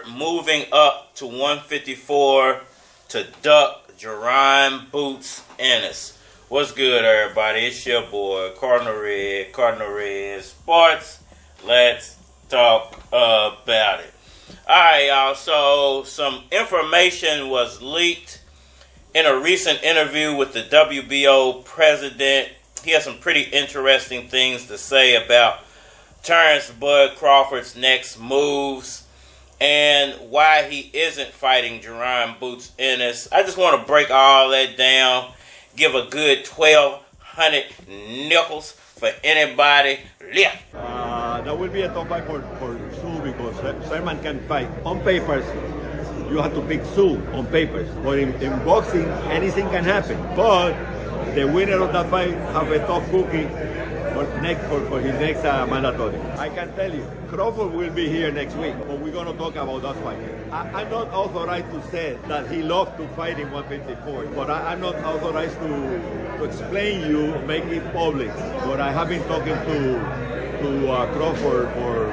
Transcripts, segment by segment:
moving up to 154 to duck Jaron Boots Ennis. What's good, everybody? It's your boy, Cardinal Red Sports. Let's talk about it. Alright, y'all. So, some information was leaked in a recent interview with the WBO president. He has some pretty interesting things to say about Terence Bud Crawford's next moves and why he isn't fighting Jaron Boots Ennis. I just want to break all that down, give a good 1,200 nickels for anybody left. That will be a tough fight for Tszyu because Thurman can fight. On papers, you have to pick Tszyu on papers. But in boxing, anything can happen. But the winner of that fight have a tough cookie for his next mandatory. I can tell you, Crawford will be here next week, but we're going to talk about that fight. I'm not authorized to say that he loves to fight in 154, but I'm not authorized to explain you, make it public. But I have been talking to Crawford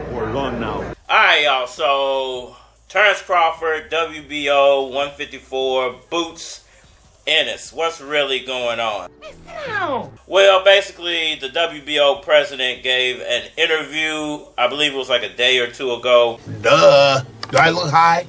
for long now. All right, y'all. So Terence Crawford, WBO 154, Boots Ennis. What's really going on? Well, basically, the WBO president gave an interview, I believe it was like a day or two ago. Duh. Do I look high?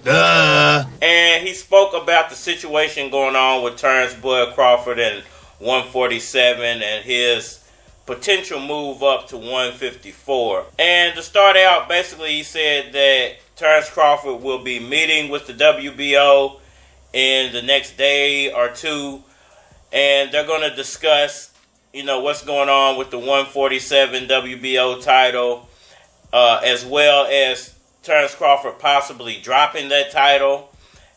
Duh. And he spoke about the situation going on with Terence Bud Crawford in 147 and his potential move up to 154. And to start out, basically, he said that Terence Crawford will be meeting with the WBO in the next day or two, and they're going to discuss, what's going on with the 147 WBO title, as well as Terence Crawford possibly dropping that title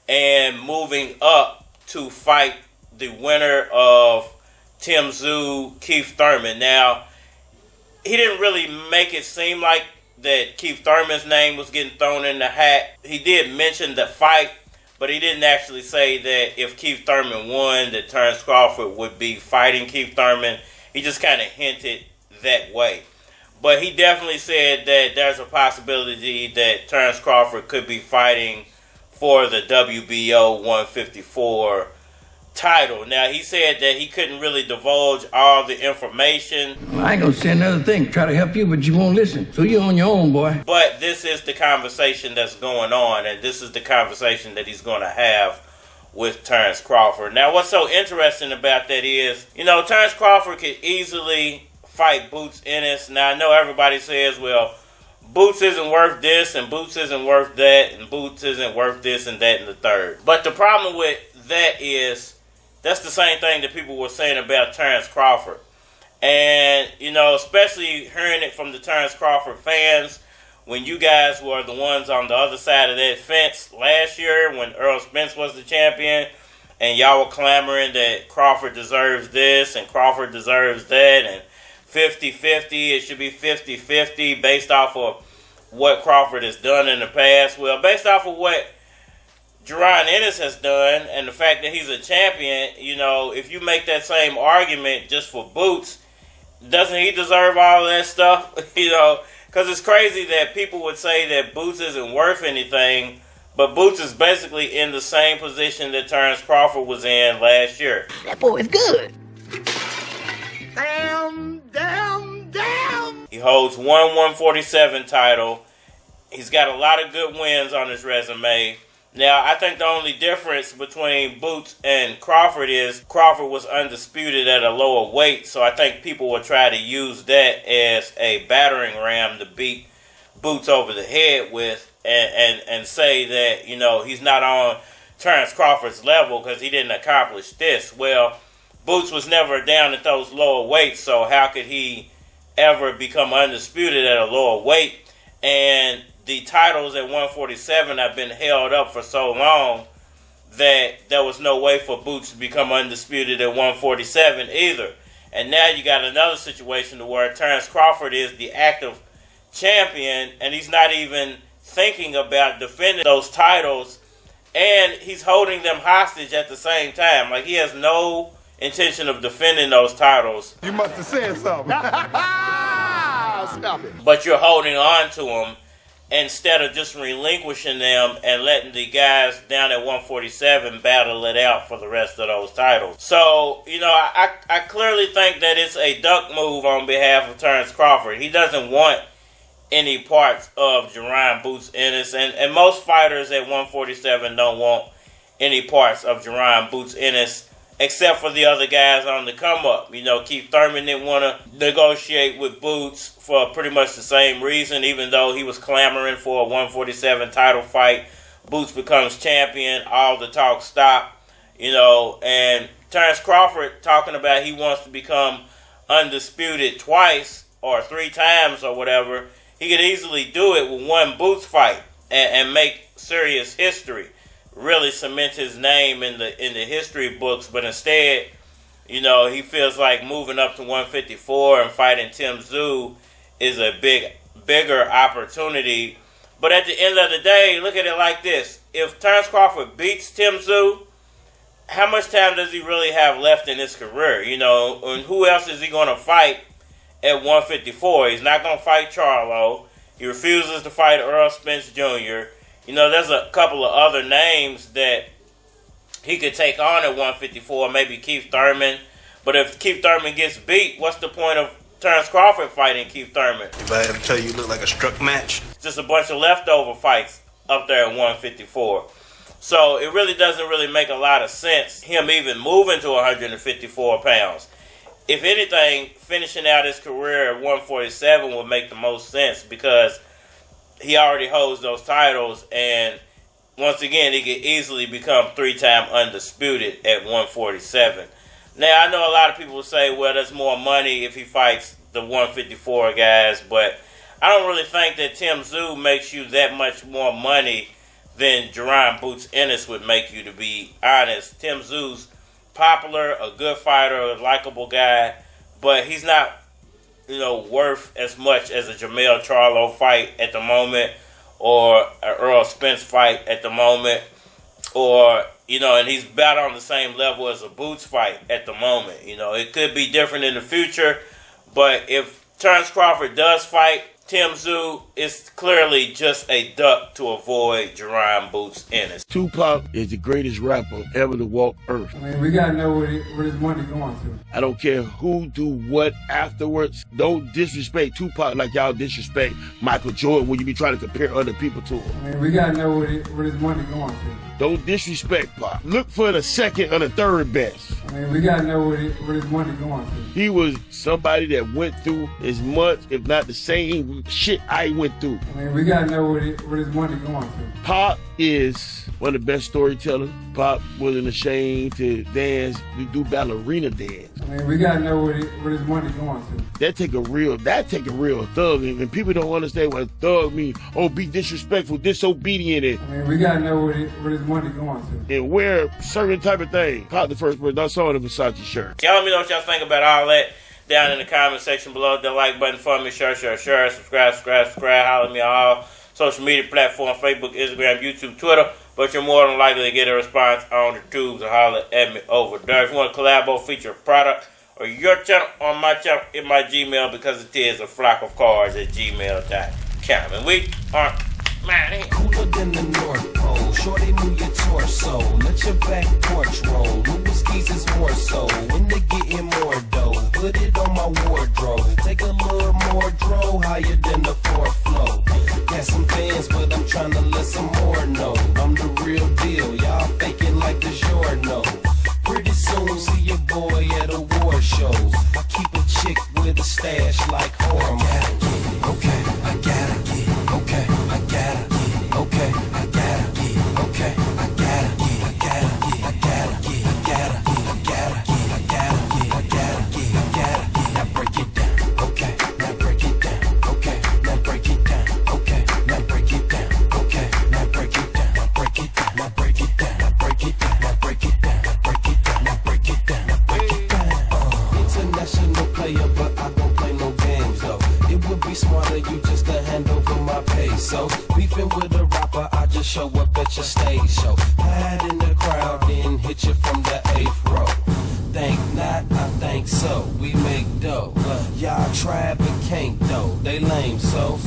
and moving up to fight the winner of Tim Tszyu, Keith Thurman. Now, he didn't really make it seem like that Keith Thurman's name was getting thrown in the hat. He did mention the fight, but he didn't actually say that if Keith Thurman won, that Terence Crawford would be fighting Keith Thurman. He just kind of hinted that way. But he definitely said that there's a possibility that Terence Crawford could be fighting for the WBO 154 title. Now, he said that he couldn't really divulge all the information. Well, I ain't gonna say another thing. Try to help you, but you won't listen. So you're on your own, boy. But this is the conversation that's going on, and this is the conversation that he's going to have with Terence Crawford. Now, what's so interesting about that is, Terence Crawford could easily fight Boots Ennis. Now, I know everybody says, well, Boots isn't worth this, and Boots isn't worth that, and Boots isn't worth this and that and the third. But the problem with that is, that's the same thing that people were saying about Terence Crawford. And, especially hearing it from the Terence Crawford fans when you guys were the ones on the other side of that fence last year when Errol Spence was the champion and y'all were clamoring that Crawford deserves this and Crawford deserves that and 50-50, it should be 50-50 based off of what Crawford has done in the past. Well, based off of what Jaron Ennis has done and the fact that he's a champion, if you make that same argument just for Boots, doesn't he deserve all of that stuff? Because it's crazy that people would say that Boots isn't worth anything, but Boots is basically in the same position that Terence Crawford was in last year. That boy is good. Damn. He holds one 147 title. He's got a lot of good wins on his resume. Now, I think the only difference between Boots and Crawford is Crawford was undisputed at a lower weight, so I think people will try to use that as a battering ram to beat Boots over the head with and say that, he's not on Terence Crawford's level because he didn't accomplish this. Well, Boots was never down at those lower weights, so how could he ever become undisputed at a lower weight? And the titles at 147 have been held up for so long that there was no way for Boots to become undisputed at 147 either. And now you got another situation where Terence Crawford is the active champion and he's not even thinking about defending those titles, and he's holding them hostage at the same time. Like, he has no intention of defending those titles. You must have said something. Stop it. But you're holding on to them instead of just relinquishing them and letting the guys down at 147 battle it out for the rest of those titles. So, you know, I clearly think that it's a duck move on behalf of Terence Crawford. He doesn't want any parts of Jaron Boots Ennis, and most fighters at 147 don't want any parts of Jaron Boots Ennis, except for the other guys on the come up. You know, Keith Thurman didn't want to negotiate with Boots for pretty much the same reason, even though he was clamoring for a 147 title fight. Boots becomes champion, all the talk stopped, you know, and Terence Crawford talking about he wants to become undisputed twice or 3 times or whatever. He could easily do it with one Boots fight and make serious history, really cement his name in the history books. But instead, you know, he feels like moving up to 154 and fighting Tim Tszyu is a bigger opportunity. But at the end of the day, look at it like this: if Terence Crawford beats Tim Tszyu, how much time does he really have left in his career? You know, and who else is he going to fight at 154? He's not going to fight Charlo. He refuses to fight Errol Spence Jr. You know, there's a couple of other names that he could take on at 154, maybe Keith Thurman. But if Keith Thurman gets beat, what's the point of Terence Crawford fighting Keith Thurman? If I ever tell you look like a struck match. Just a bunch of leftover fights up there at 154. So it really doesn't really make a lot of sense, him even moving to 154 pounds. If anything, finishing out his career at 147 would make the most sense, because he already holds those titles, and once again, he could easily become 3-time undisputed at 147. Now, I know a lot of people say, well, there's more money if he fights the 154 guys, but I don't really think that Tim Tszyu makes you that much more money than Jaron Boots Ennis would make you, to be honest. Tim Tszyu's popular, a good fighter, a likable guy, but he's not, you know, worth as much as a Jermell Charlo fight at the moment, or an Errol Spence fight at the moment, or, you know, and he's about on the same level as a Boots fight at the moment. You know, it could be different in the future, but if Terence Crawford does fight Tim Tszyu, it's clearly just a duck to avoid Jaron Boots Ennis. Tupac is the greatest rapper ever to walk Earth. I mean, we gotta know where his money going to. I don't care who do what afterwards. Don't disrespect Tupac like y'all disrespect Michael Jordan when you be trying to compare other people to him. I mean, we gotta know where his money going to. Don't disrespect Pac. Look for the second or the third best. I mean, we gotta know where his money going to. He was somebody that went through as much, if not the same shit I went through. I mean, we gotta know where his money going to. Pac is one of the best storytellers. Pac wasn't ashamed to dance, to do ballerina dance. I mean, we gotta know where his money going to. That take a real thug, and people don't understand what thug means. Oh, be disrespectful, disobedient, I mean, we gotta know where his money going to. and wear certain type of thing. Pac the first person I saw in a Versace shirt. Y'all let me know what y'all think about all that down in the comment section below. The like button for me, share, subscribe, holler at me on all social media platforms, Facebook, Instagram, YouTube, Twitter. But you're more than likely to get a response on the tubes or holler at me over there. If you want to collab or feature a product or your channel on my channel, in my Gmail, because it is a flock of cards at gmail.com. And we are mad. Cooler than the North Pole. Shorty, move your torso. Let your back porch roll. Louis skis is more so. When they getting more dough, put it on my wardrobe. Take a little more dro, higher than the fourth floor. Got some fans, but I'm trying to let some more know. I'm the real deal. Y'all faking like the Giorno. Pretty soon, see your boy at award shows. I keep a chick with a stash like hormones. Okay, I gotta get. Okay, I gotta get. Okay, I gotta get. Okay, I gotta get. I gotta get. I gotta get. I gotta get. I gotta get. I gotta get. I gotta get. I gotta get. Now break it down. Okay, now break it down. Okay, now break it down. Okay, now break it down. Okay, now break it down. Now break it down. Now break it down. Now break it down. Now break it down. Now break it down. Now break it down. Now break it down. International player, but I don't play no games though. It would be smarter you just to hand over my peso. Beefing with a rapper, I just show up at your stage show. Hide in the crowd, then hit you from the 8th row. Think not, I think think so. We make dough. Y'all try but can't though. They lame so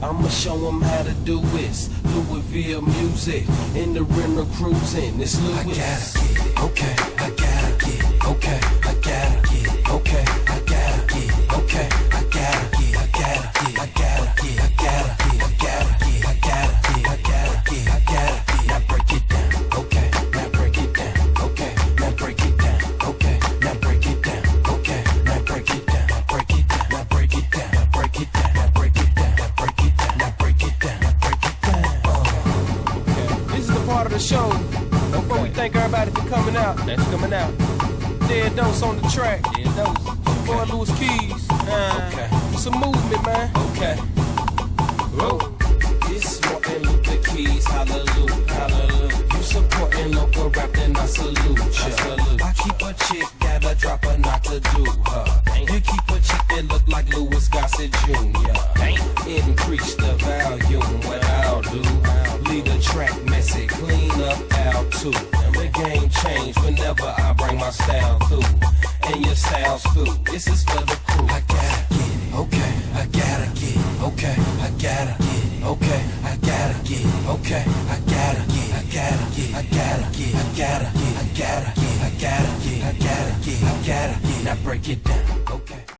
I'ma show them how to do this. Louisville music in the rental cruising. It's Louis. I gotta get it. Okay, I gotta get it. Okay, I gotta get it. Okay, I gotta get it. Okay, I gotta get it. I gotta get it. I gotta get it. I gotta get it. I gotta get it. I gotta get it. I gotta get it. I gotta get it. Now break it down. Okay, now break it down. Okay, now break it down. Okay, now break it down. Okay, now break it down. Break it down. Now break it down. Now break it down. Now break it down. Now break it down. Now break it down. Now break it down. This is the part of the show where we thank everybody for coming out. That's coming out. Dead Dose on the track. Dead Dose. Boy Louis Keys. Okay. It's a movement, man. Okay. Whoa. It's Martin Luther Keys. Hallelujah. Hallelujah. You supporting local rap, then I salute ya. I keep a chick, gotta drop her not to do her. You keep a chick that look like Louis Gossett Jr. Increase the volume, what I'll do. Leave the track messy, clean up out too. And the game change whenever I bring my style through. And your style's through. This is for the crew. I gotta get it. Okay, I gotta get it. Okay, I gotta get it. Okay, I gotta get it. Okay, I gotta get it. I gotta get it. I gotta get it. I gotta get it. I gotta get it. I gotta get it. I gotta get it. I gotta get it. Now break it down.